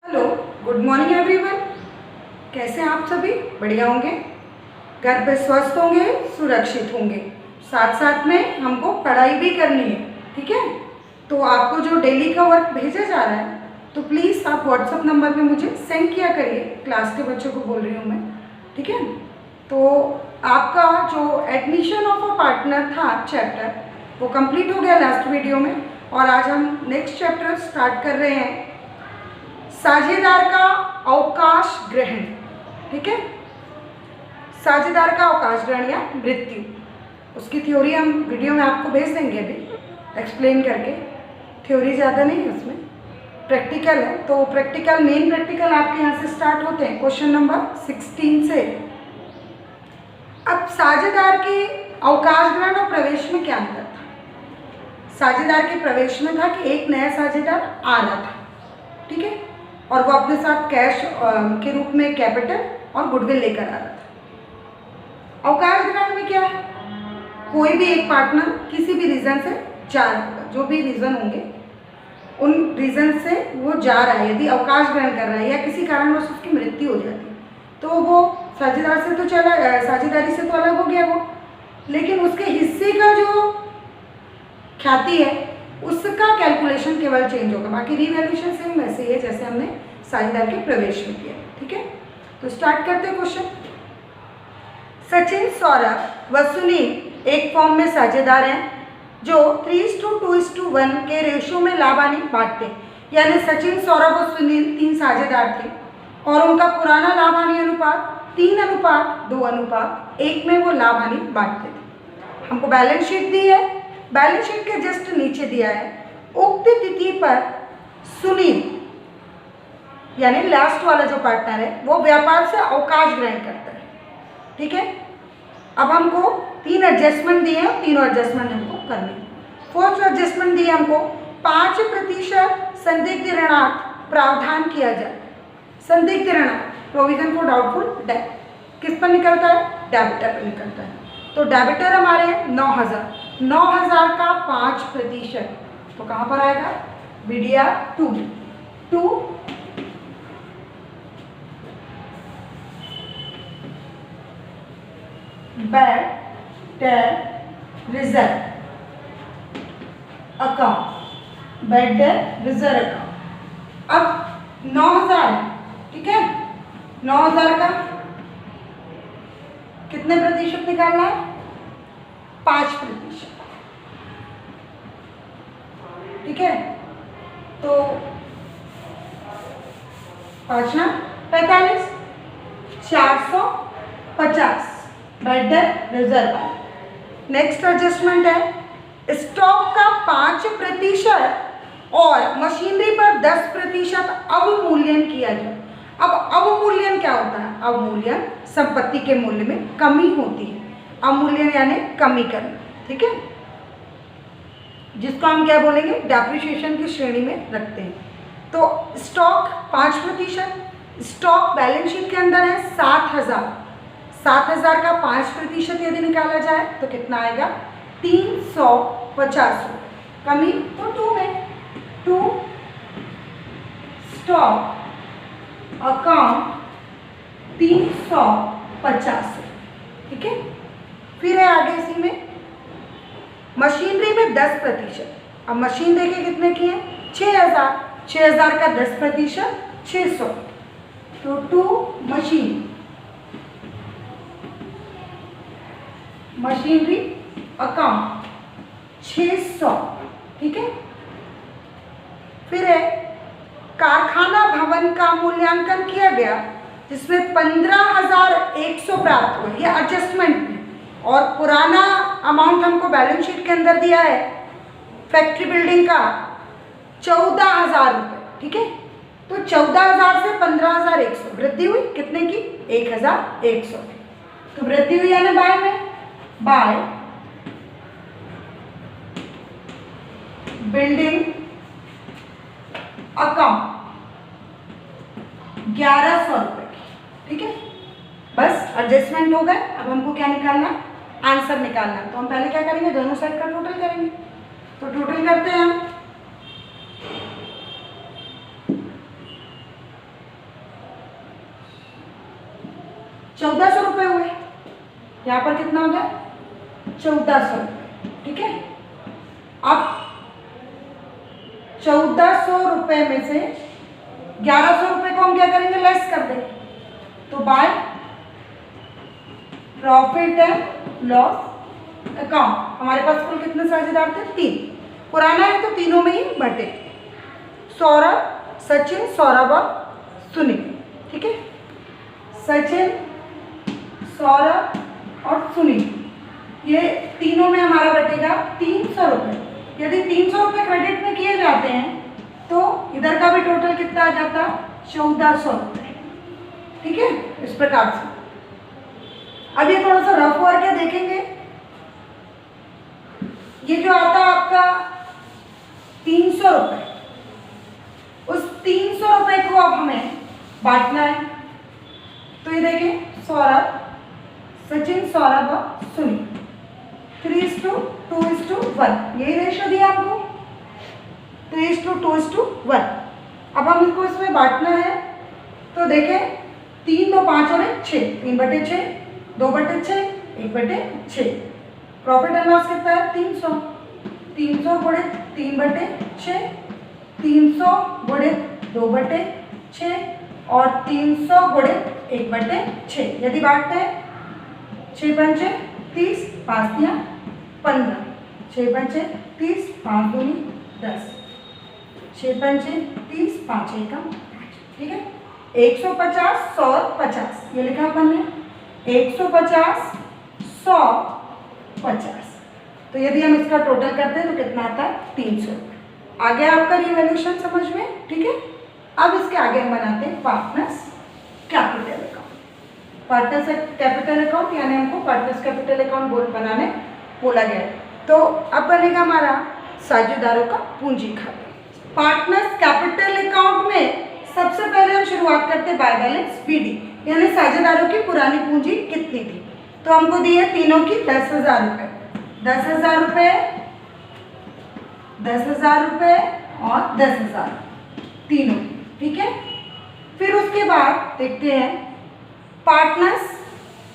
Hello, good morning everyone. कैसे हैं आप सभी? बढ़िया होंगे, घर पे स्वस्थ होंगे, सुरक्षित होंगे। साथ साथ में हमको पढ़ाई भी करनी है, ठीक है। तो आपको जो डेली का वर्क भेजा जा रहा है तो प्लीज़ आप व्हाट्सएप नंबर पे मुझे सेंड किया करिए। क्लास के बच्चों को बोल रही हूँ मैं, ठीक है। तो आपका जो एडमिशन ऑफ अ पार्टनर था चैप्टर, वो कंप्लीट हो गया लास्ट वीडियो में, और आज हम नेक्स्ट चैप्टर स्टार्ट कर रहे हैं, साझेदार का अवकाश ग्रहण, ठीक है। साझेदार का अवकाश ग्रहण या मृत्यु, उसकी थ्योरी हम वीडियो में आपको भेज देंगे अभी एक्सप्लेन करके। थ्योरी ज़्यादा नहीं है उसमें, प्रैक्टिकल है। तो प्रैक्टिकल, मेन प्रैक्टिकल आपके यहाँ से स्टार्ट होते हैं क्वेश्चन नंबर 16 से। अब साझेदार के अवकाश ग्रहण और प्रवेश में क्या अंतर था? साझेदार के प्रवेश में था कि एक नया साझेदार आ रहा था, ठीक है, और वो अपने साथ कैश के रूप में कैपिटल और गुडविल लेकर आ रहा था। अवकाश ग्रहण में क्या है? कोई भी एक पार्टनर किसी भी रीज़न से जा रहा होगा, जो भी रीज़न होंगे उन रीज़न से वो जा रहा है। यदि अवकाश ग्रहण कर रहा है या किसी कारणवश उसकी मृत्यु हो जाती है तो वो साझेदार से तो साझेदारी से तो अलग हो गया वो, लेकिन उसके हिस्से का जो ख्याति है उसका कैलकुलेशन केवल चेंज होगा, बाकी रीवैल्यूएशन सेम वैसे ही है जैसे हमने साझेदार के प्रवेश में किया, ठीक है। तो स्टार्ट करते हैं क्वेश्चन। सचिन, सौरभ व सुनील एक फॉर्म में साझेदार हैं जो 3:2:1 के रेशो में लाभ हानि बांटते हैं। यानी सचिन, सौरभ और सुनील 3 साझेदार थे और उनका पुराना लाभ हानि अनुपात 3:2:1 में वो लाभ हानि बांटते थे। हमको बैलेंस शीट दी है, बैलेंस शीट के जस्ट नीचे दिया है, उक्त तिथि पर सुनील यानी लास्ट वाला जो पार्टनर है वो व्यापार से अवकाश ग्रहण करता है, ठीक है। अब हमको 3 एडजस्टमेंट दिए हैं, तीनों एडजस्टमेंट हमको करनी है। फर्स्ट एडजस्टमेंट दिए हमको 5% संदिग्ध ऋणार्थ प्रावधान किया जाए। संदिग्ध ऋणार्थ, प्रोविजन फॉर डाउटफुल डेट, किस पर निकलता है? डेबिटर पर निकलता है। तो डेबिटर हमारे 9,000 का 5%, तो कहाँ पर आएगा? BDR 2 bad debt reserve account, bad debt reserve account. अब 9,000 है, ठीक है। 9,000 का कितने प्रतिशत निकालना है? 5%, ठीक है। तो 5 ना 45, 450 bad debt reserve. Next adjustment है स्टॉक का 5% और मशीनरी पर 10% अवमूल्यन किया जाए। अब अवमूल्यन क्या होता है? अवमूल्यन संपत्ति के मूल्य में कमी होती है। अवमूल्यन यानी कमी करना, ठीक है, जिसको हम क्या बोलेंगे? डेप्रिसिएशन की श्रेणी में रखते हैं। तो स्टॉक 5%, स्टॉक बैलेंस शीट के अंदर है 7,000। 7,000 का 5% यदि निकाला जाए तो कितना आएगा? 350। कमी तो 2 में, 2 स्टॉक अकाउंट 350, ठीक है। फिर है आगे इसी में मशीनरी में 10%। अब मशीन देखिए कितने की है? 6,000। 6,000 का 10% 600, तो 2 मशीनरी अकाउंट 600, ठीक है। फिर है कारखाना भवन का मूल्यांकन किया गया जिसमें 15,100 प्राप्त हुए, ये एडजस्टमेंट में, और पुराना अमाउंट हमको बैलेंस शीट के अंदर दिया है फैक्ट्री बिल्डिंग का 14,000 रुपये, ठीक है। तो 14,000 से 15,100 वृद्धि हुई, कितने की? 1,100। तो वृद्धि हुई यानी बाय में, बाय बिल्डिंग अकाउंट 1,100 रुपये की, ठीक है। बस एडजस्टमेंट हो गए। अब हमको क्या निकालना? आंसर निकालना। तो हम पहले क्या करेंगे? दोनों साइड का टोटल करेंगे। तो टोटल करते हैं हम 1400 रुपये हुए। यहाँ पर कितना हो गया? 1400। ठीक है, अब 1400 रुपये में से 1100 रुपये को हम क्या करेंगे? लेस कर देंगे। तो bye profit and loss account हमारे पास कुल कितने साझेदार थे? 3। पुराना है तो तीनों में ही बटे, सौरभ, सचिन, सौरभ और सुनील। ठीक है, सचिन, सौरभ और सुनील, ये तीनों में हमारा बटेगा 300 रुपये। यदि 300 रुपये क्रेडिट में किए जाते हैं तो इधर का भी टोटल कितना आ जाता? 1400 रुपये। ठीक है, इस प्रकार से। अब ये थोड़ा सा रफ वर्क है, देखेंगे। ये जो आता है आपका 300 रुपये, उस 300 रुपये को अब हमें बांटना है। तो ये देखें, सौरभ, सचिन, सौरभ और सुनील, 3:2:1, यही रेशो दिया आपको, 3:2:1। अब हम इसको इसमें बांटना है। तो देखें, 3 2 5 और 1 6, 3/6, 2/6, 1/6। प्रॉफिट एंड लॉस कितना है? 300। 300 गुणे 3/6, 300 गुणे 2/6 और 300 गुणे 1/6। यदि बांटते हैं, 6 पंचे 30, 5 दिया 15, 6 पंचे 30, 5 दूनी 10, 6 पंचे 30, 5 एकम 5। ठीक है, 150, 100, 50, ये लिखा अपन ने, 150, 100, 50। तो यदि हम इसका टोटल करते हैं तो कितना आता है? 300। आ गया आपका रिवैल्यूएशन समझ में? ठीक है, अब इसके आगे हम बनाते हैं partners capital account. Partners capital account यानी हमको पार्टनर्स कैपिटल अकाउंट बनाने बोला गया है। तो अब बनेगा हमारा साझेदारों का पूंजी खाता। पार्टनर्स कैपिटल अकाउंट में सबसे पहले हम शुरुआत करते हैं बाय बैलेंस बीडी, यानी साझेदारों की पुरानी पूंजी कितनी थी। तो हमको दी है तीनों की 10,000 रुपये, 10,000 रुपये, 10,000 रुपये और 10,000, तीनों। ठीक है, फिर उसके बाद देखते हैं पार्टनर्स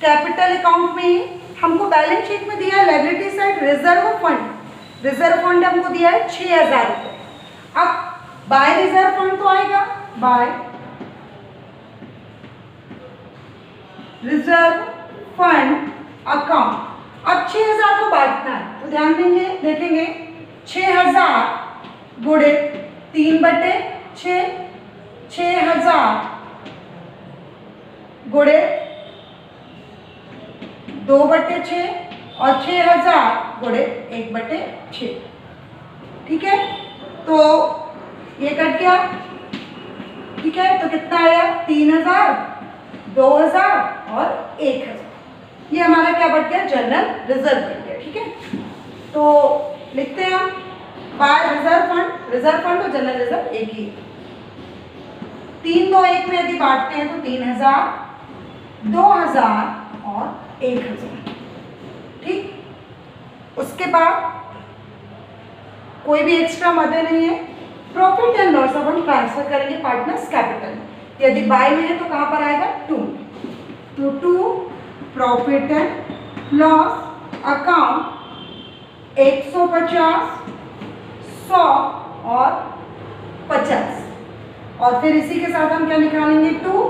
कैपिटल अकाउंट में हमको बैलेंस शीट में दिया है liability side reserve fund. Reserve fund हमको दिया है 6,000 रुपये। अब बाय रिजर्व फंड तो आएगा, बाय रिजर्व फंड अकाउंट। अब 6,000 को बांटना है तो ध्यान देंगे, देखेंगे 6,000 गुणे 3/6, 6,000 गुणे 2/6 और 6,000 गुणे 1/6। ठीक है, तो ये कट गया। ठीक है, तो कितना आया? 3,000, 2,000 और 1,000। ये हमारा क्या बढ़ गया? जनरल रिजर्व बढ़ गया। ठीक है, तो लिखते हैं हम by reserve fund. Reserve fund और जनरल रिजर्व एक ही, 3 2 1 में यदि बांटते हैं तो 3,000, 2,000 और 1,000। ठीक, उसके बाद कोई भी एक्स्ट्रा मदे नहीं है। प्रॉफिट एंड लॉस अब हम ट्रांसफर करेंगे पार्टनर्स कैपिटल। यदि बाय में है तो कहाँ पर आएगा? 2, तो 2 प्रॉफिट एंड लॉस अकाउंट 150, 100 और 50। और फिर इसी के साथ हम क्या निकालेंगे? 2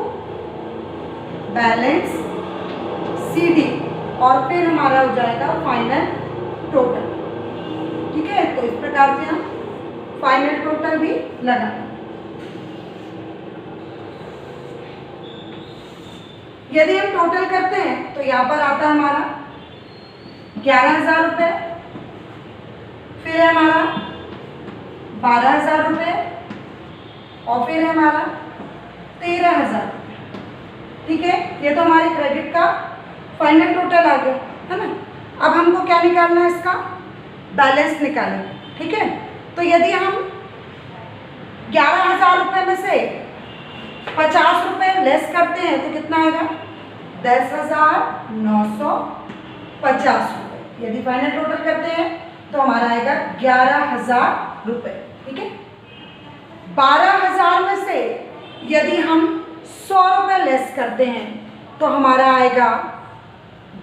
बैलेंस CD और फिर हमारा हो जाएगा फाइनल टोटल। ठीक है, तो इस प्रकार से हम फाइनल टोटल भी लगा। यदि हम टोटल करते हैं तो यहाँ पर आता है हमारा 11,000 रुपये, फिर है हमारा 12,000 रुपये और फिर है हमारा 13,000 रुपये। ठीक है, ये तो हमारे क्रेडिट का फाइनल टोटल आ गया है ना। अब हमको क्या निकालना है? इसका बैलेंस निकालेंगे। ठीक है, तो यदि हम 11,000 रुपये में से 50 रुपये लेस करते हैं तो कितना आएगा? 10,950 रुपये। यदि फाइनल टोटल करते हैं तो हमारा आएगा 11,000 रुपये। ठीक है, 12,000 में से यदि हम 100 रुपये लेस करते हैं तो हमारा आएगा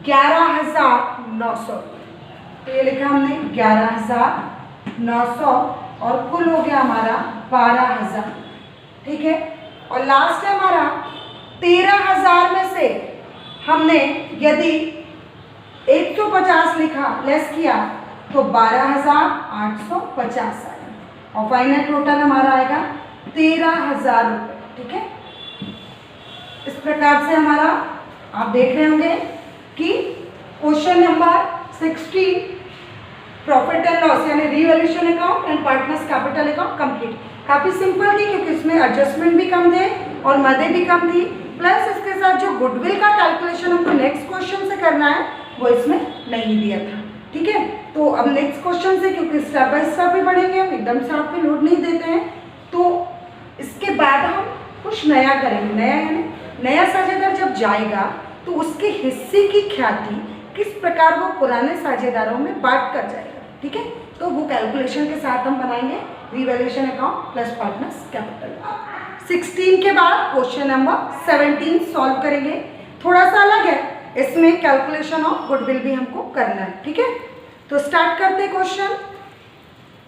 11,900। तो ये लिखा हमने 11,900 और कुल हो गया हमारा 12,000। ठीक है, और लास्ट है हमारा 13,000 में से हमने यदि 150 लिखा लेस किया तो 12,850 आएगा और फाइनल टोटल हमारा आएगा 13,000 रुपये। ठीक है, इस प्रकार से हमारा आप देख रहे होंगे कि question number 16 profit and loss यानी revaluation account and partners capital account complete. काफ़ी सिंपल थी क्योंकि इसमें एडजस्टमेंट भी कम थे और मदें भी कम थी, प्लस इसके साथ जो गुडविल का कैलकुलेशन हमको नेक्स्ट क्वेश्चन से करना है वो इसमें नहीं दिया था। ठीक है, तो अब नेक्स्ट क्वेश्चन से, क्योंकि स्टेप बाय स्टेप ही पढ़ेंगे हम, एकदम से आप पे लोड नहीं देते हैं, तो इसके बाद हम कुछ नया करेंगे। नया यानी नया साझेदार जब जाएगा तो उसके हिस्से की ख्याति किस प्रकार वो पुराने साझेदारों में बांट कर जाएगा। ठीक है, तो वो कैलकुलेशन के साथ हम बनाएंगे revaluation account plus partners capital. 16 के बाद क्वेश्चन नंबर 17 सॉल्व करेंगे। थोड़ा सा अलग है, इसमें कैलकुलेशन ऑफ गुडविल भी हमको करना है। ठीक है, तो स्टार्ट करते हैं क्वेश्चन।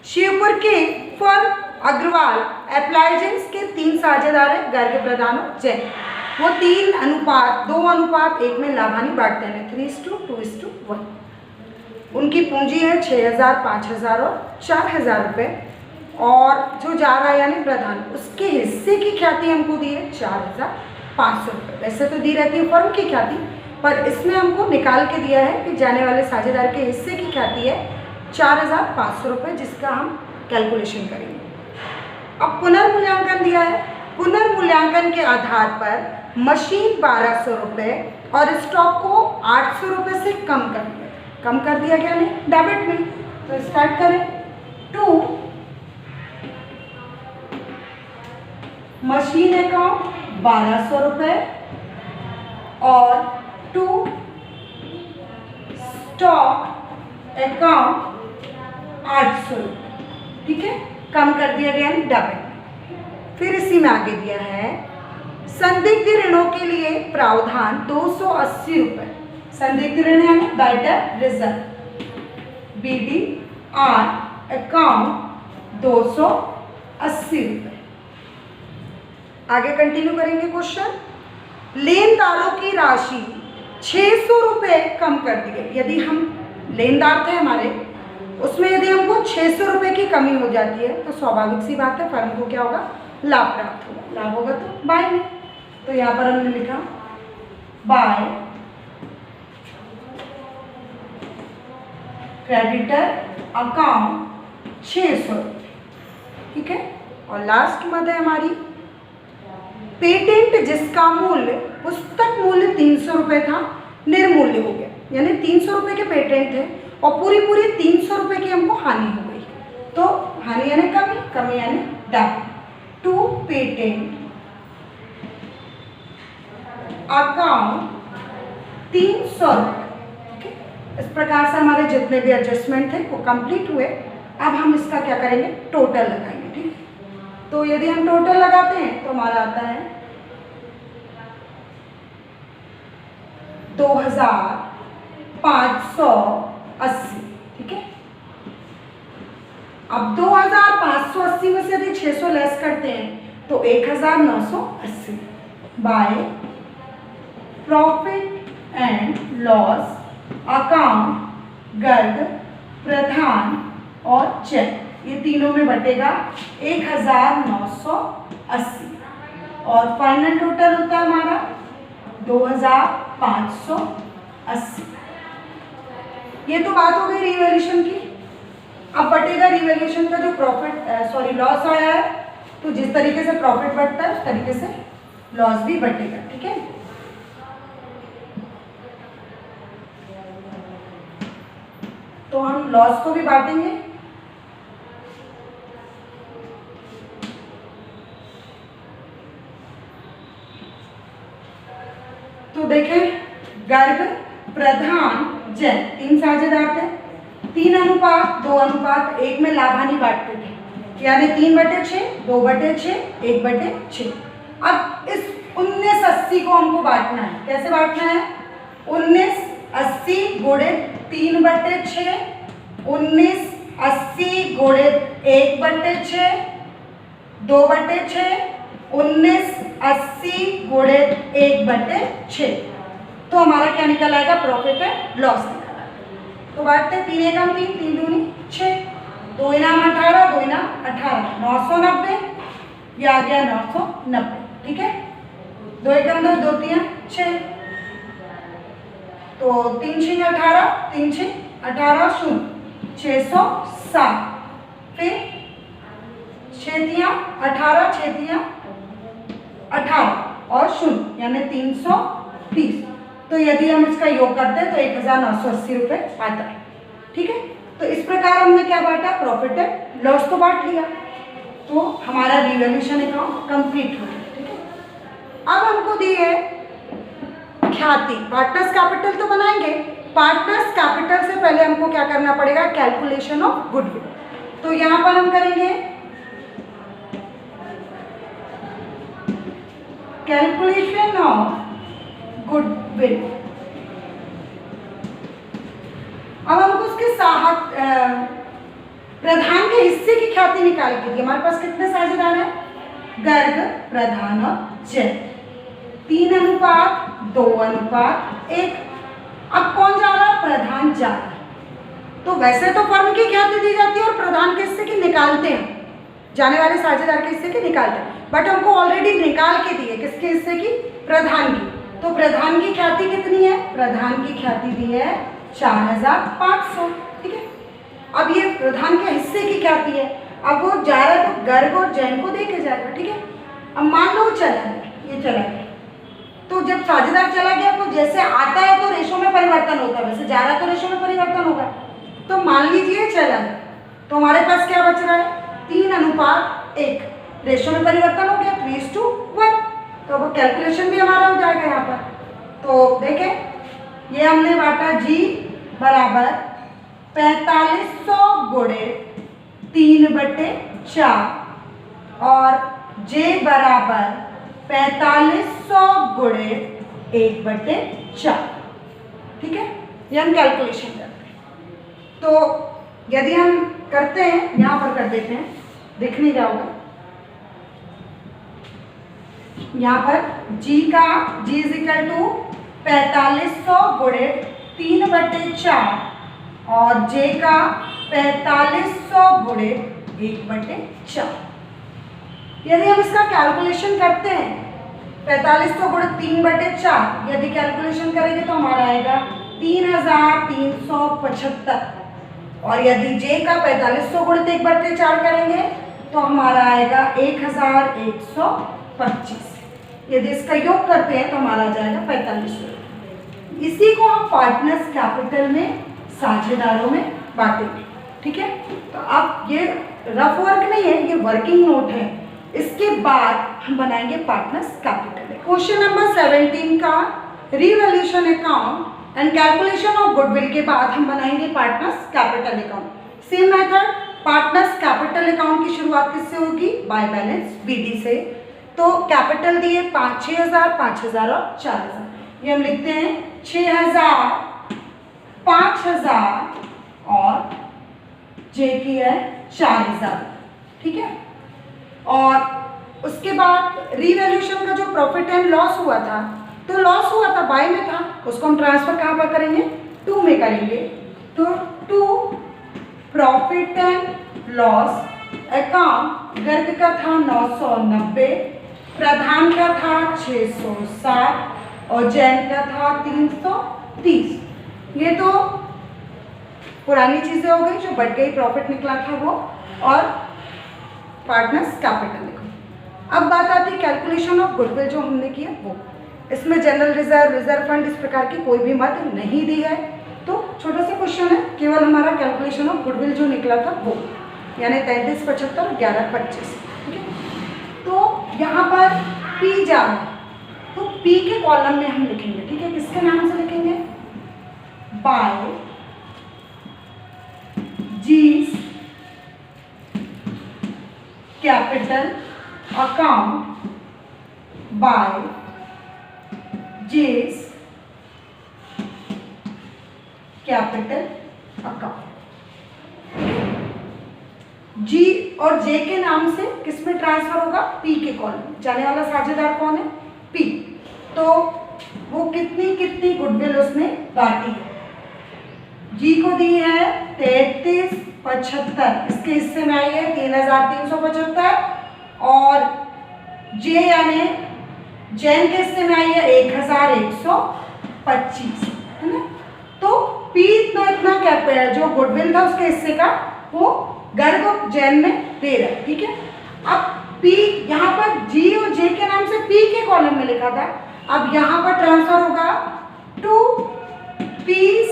शिवपुर के फर्म अग्रवाल एप्लायंसेस के 3 साझेदार हैं, गर्ग, प्रधान और जैन। वो 2:1 में लाभानी बांटते हैं, 3:2:1। उनकी पूंजी है 6,000, 5,000 और 4,000 रुपये। और जो जा रहा है यानी प्रधान, उसके हिस्से की ख्याति हमको दी है 4,500 रुपये। वैसे तो दी रहती है फर्म की ख्याति, पर इसमें हमको निकाल के दिया है कि जाने वाले साझेदार के हिस्से की ख्याति है 4,500 रुपये, जिसका हम कैलकुलेशन करेंगे। अब पुनर्मूल्यांकन दिया है। पुनर्मूल्यांकन के आधार पर मशीन 1,200 रुपये और स्टॉक को 800 रुपये से कम कर दिया गया नहीं डेबिट में। तो स्टार्ट करें। 2 मशीन अकाउंट 1,200 रुपये और 2 स्टॉक अकाउंट 800 रुपये। ठीक है, कम कर दिया गया नहीं डेबिट। फिर इसी में आगे दिया है संदिग्ध ऋणों के लिए प्रावधान 280 रुपये। संदिग्ध ऋण यानी बैटर रिजर्व, BDR अकाउंट 280 रुपये। आगे कंटिन्यू करेंगे क्वेश्चन। लेनदारों की राशि 600 रुपये कम कर दी गई। यदि हम लेनदार थे हमारे, उसमें यदि हमको 600 रुपये की कमी हो जाती है तो स्वाभाविक सी बात है फर्म को क्या होगा, लाभ प्राप्त होगा। लाभ होगा तो बाय में, तो यहाँ पर हमने लिखा बाय क्रेडिटर अकाउंट 600। ठीक है, और लास्ट मद है हमारी पेटेंट जिसका मूल्य पुस्तक मूल्य 300 रुपये था, निर्मूल्य हो गया। यानी 300 रुपये के पेटेंट थे और पूरी 300 रुपये की हमको हानि हो गई। तो हानि यानी कमी यानी डेबिट। 2 पेटेंट अकाउंट 300 रुपये। इस प्रकार से हमारे जितने भी एडजस्टमेंट थे वो कंप्लीट हुए। अब हम इसका क्या करेंगे, टोटल लगाएंगे। ठीक, तो यदि हम टोटल लगाते हैं तो हमारा आता है 2,580। ठीक है, अब 2,580 में से यदि 600 लेस करते हैं तो 1,980 by profit and loss account Garg, Pradhan और चेक, ये तीनों में बटेगा 1,980 और फाइनल टोटल होता है हमारा 2,580। ये तो बात हो गई रिवैल्यूएशन की। अब बटेगा रिवैल्यूएशन का जो लॉस आया है, तो जिस तरीके से प्रॉफिट बढ़ता है उस तरीके से लॉस भी बटेगा। ठीक है, तो हम लॉस को भी बांटेंगे। तो देखें, गर्ग, प्रधान, जैन 3 साझेदार थे। 3:2:1 में लाभानी बांटते थे, यानी 3/6, 2/6, 1/6। अब इस 19 80 को हमको बांटना है। कैसे बांटना है? 1980 गुणित 3/6, 1980 गुणित 1/6, 2/6, 1980 गुणित 1/6। तो हमारा क्या निकल आएगा? प्रॉफिट एंड लॉस निकल आएगा। तो बांटते 3 एकम 3, 3 दूनी 6, 2 इनाम 18, 2 इनाम 18, 990, ये आ गया 990। ठीक है, 2 एकम 2, 2 3 6, तो 3 6 18, 3 6 18 0, 660, फिर 6 3 18, 6 3 18 और 0 यानी 330। तो यदि हम इसका योग करते हैं तो 1980 रुपये आता है। ठीक है, तो इस प्रकार हमने क्या बांटा? प्रॉफिट एंड लॉस तो बांट लिया, तो हमारा रिवॉल्यूशन अकाउंट कंप्लीट हो गया। ठीक है, अब हमको दी है ख्याति। पार्टनर्स कैपिटल तो बनाएंगे, पार्टनर्स कैपिटल से पहले हमको क्या करना पड़ेगा? Calculation of goodwill. तो यहां पर हम करेंगे कैलकुलेशन ऑफ गुडविल। अब हमको उसके प्रधान के हिस्से की ख्याति निकाल के दी। हमारे पास कितने साझेदार हैं? गर्ग, प्रधान और जैन। 3:2:1। अब कौन जा रहा है? प्रधान जा रहा है। तो वैसे तो फर्म की ख्याति दी जाती है और प्रधान के हिस्से की निकालते हैं, जाने वाले साझेदार के हिस्से की निकालते हैं, बट हमको ऑलरेडी निकाल के दी है। किसके हिस्से की? प्रधान की। तो प्रधान की ख्याति कितनी है? प्रधान की ख्याति दी है 4500। ठीक है, अब ये प्रधान के हिस्से की ख्याति है। अब वो जा रहा है तो गर्ग और जैन को दे के जाएगा। ठीक है, अब मान लो चला गया, ये चला गया, तो जब साझेदार चला गया तो जैसे आता है तो रेशो में परिवर्तन होता है, वैसे जा रहा है तो रेशो में परिवर्तन होगा। तो मान लीजिए चला गया, तो हमारे पास क्या बच रहा है? 3:1। रेशो में परिवर्तन हो गया 3:1। तो वो कैलकुलेशन भी हमारा हो जाएगा यहाँ पर। तो देखें, ये हमने बांटा जी बराबर 4500 गुणित 3/4 और जे बराबर 4500 गुणित 1/4। ठीक है, ये हम कैलकुलेशन करते हैं। तो यदि हम करते हैं, यहाँ पर कर देते हैं, दिख नहीं रहा होगा यहाँ पर जी का जी इज इक्वल टू 4500 गुणित 3/4 और जे का 4500 गुणित 1/4। यदि हम इसका कैलकुलेशन करते हैं 4500 गुणित 3/4, यदि कैलकुलेशन करेंगे तो हमारा आएगा 3375। और यदि जे का 4500 गुणित 1/4 करेंगे तो हमारा आएगा 1125। यदि इसका योग करते हैं तो हमारा आ जाएगा 4500। इसी को हम पार्टनर्स कैपिटल में साझेदारों में बांटेंगे। ठीक है, तो अब ये रफ वर्क नहीं है, ये वर्किंग नोट है। इसके बाद हम बनाएंगे पार्टनर्स कैपिटल। क्वेश्चन नंबर 17 का revaluation account and calculation of goodwill के बाद हम बनाएंगे partners capital account. Same method, partners capital account की शुरुआत किससे होगी? बाय बैलेंस बीडी से। तो कैपिटल दिए 6000, 5000 और 4000। ये हम लिखते हैं 6000, 5000 और जे की है 4000। ठीक है, और उसके बाद रिवैल्यूएशन का जो प्रॉफिट एंड लॉस हुआ था, तो लॉस हुआ था बाय में था, उसको हम ट्रांसफर कहाँ पर करेंगे? टू में करेंगे। तो to profit and loss account Garg का था 990, प्रधान का था 660 और जैन का था 330। ये तो पुरानी चीज़ें हो गई, जो बढ़ गई प्रॉफिट निकला था वो, और पार्टनर्स कैपिटल लिखो। अब बात आती है कैलकुलेशन ऑफ गुडविल जो हमने किया वो। इसमें जनरल रिजर्व, रिजर्व फंड, इस प्रकार की कोई भी मत नहीं दी है। तो छोटा सा क्वेश्चन है, केवल हमारा कैलकुलेशन ऑफ गुडविल जो निकला था वो, यानी 3375 और 1125। ठीक है, तो यहाँ पर पी जा रहा है, तो पी के कॉलम में हम लिखेंगे। ठीक है, किसके नाम से लिखेंगे? By G's capital account by J's capital account. G और जे के नाम से किस में ट्रांसफर होगा? पी के कॉलम में। जाने वाला साझेदार कौन है? पी। तो वो कितनी कितनी गुडविल उसने बांटी है? जी को दी है 3375, इसके हिस्से में आई है 3375 और जे यानी जैन के हिस्से में आई है 1125, है ना। तो पी इतना कैपिटल जो गुडविल था उसके हिस्से का वो गर्ग जैन में दे रहा है, ठीक है। अब पी यहाँ पर जी और जे के नाम से पी के कॉलम में लिखा था, अब यहाँ पर ट्रांसफर होगा टू पीस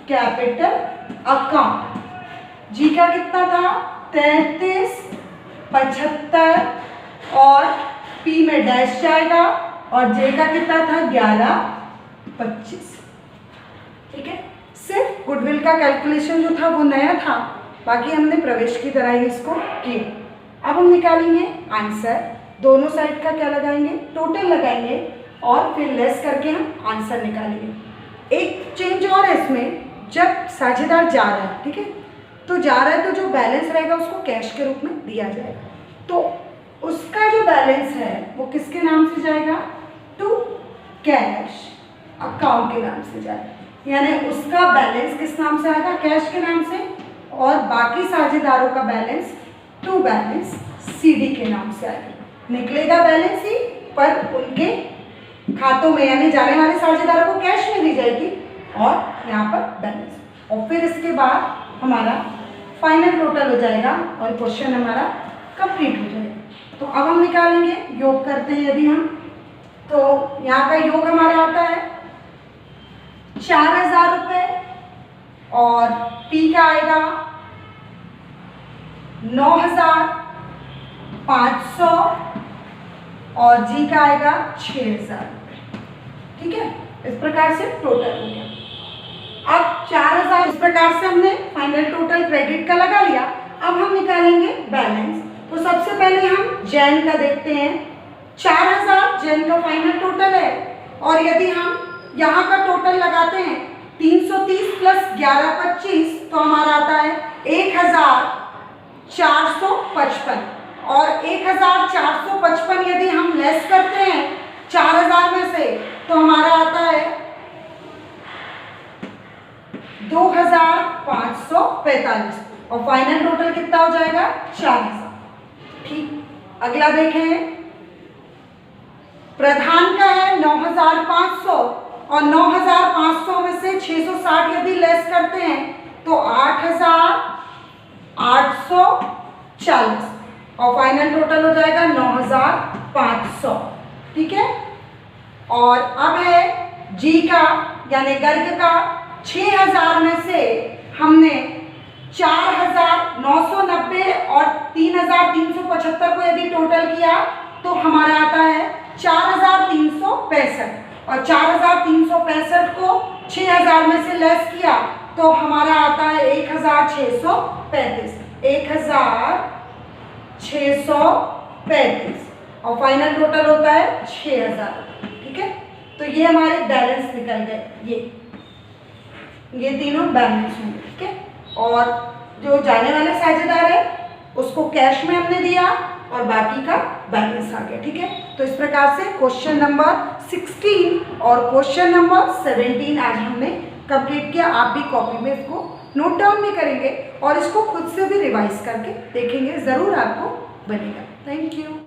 कैपिटल अकाउंट। जी का कितना था? 3375 और पी में डैश जाएगा और जे का कितना था? 1125, ठीक है। सिर्फ गुडविल का कैलकुलेशन जो था वो नया था, बाकी हमने प्रवेश की तरह ही इसको किया। अब हम निकालेंगे आंसर। दोनों साइड का क्या लगाएंगे? टोटल लगाएंगे और फिर लेस करके हम आंसर निकालेंगे। एक चेंज और है इसमें, जब साझेदार जा रहा है, ठीक है, तो जा रहा है तो जो बैलेंस रहेगा उसको कैश के रूप में दिया जाएगा, तो उसका जो बैलेंस है वो किसके नाम से जाएगा? टू कैश अकाउंट के नाम से जाएगा, यानी उसका बैलेंस किस नाम से आएगा? कैश के नाम से, और बाकी साझेदारों का बैलेंस टू बैलेंस सीडी के नाम से आएगा। निकलेगा बैलेंस ही, पर उनके खातों में यानी जाने वाले साझेदारों को कैश में दी जाएगी और यहाँ पर बैलेंस, और फिर इसके बाद हमारा फाइनल टोटल हो जाएगा और क्वेश्चन हमारा कंप्लीट हो जाएगा। तो अब हम निकालेंगे, योग करते हैं यदि हम, तो यहाँ का योग हमारा आता है 4000 रुपये और पी का आएगा 9500 और जी का आएगा 6000 रुपये, ठीक है। इस प्रकार से टोटल हो गया। अब 4000 इस प्रकार से हमने फाइनल टोटल क्रेडिट का लगा लिया। अब हम निकालेंगे बैलेंस। तो सबसे पहले हम जैन का देखते हैं। 4000 जैन का फाइनल टोटल है, और यदि हम यहाँ का टोटल लगाते हैं 330 प्लस 1125 तो हमारा आता है 1455, और 1455 यदि हम लेस करते हैं 4000 में से तो हमारा आता है 2545, और फाइनल टोटल कितना हो जाएगा? 4000, ठीक। अगला देखें, प्रधान का है 9500 और 9500 में से 660 यदि लेस करते हैं तो 8840, और फाइनल टोटल हो जाएगा 9500, ठीक है। और अब है जी का यानी गर्ग का 6000 में से हमने 4990 और 3375 को यदि टोटल किया तो हमारा आता है 4365, और 4365 को 6000 में से लेस किया तो हमारा आता है 1635, 1635, और फाइनल टोटल होता है 6000, ठीक है। तो ये हमारे बैलेंस निकल गए, ये तीनों बैलेंस होंगे, ठीक है। और जो जाने वाले साझेदार है उसको कैश में हमने दिया और बाकी का बैलेंस आ गया, ठीक है। तो इस प्रकार से क्वेश्चन नंबर 16 और क्वेश्चन नंबर 17 आज हमने कंप्लीट किया। आप भी कॉपी में इसको नोट डाउन भी करेंगे और इसको खुद से भी रिवाइज करके देखेंगे, ज़रूर आपको बनेगा। Thank you.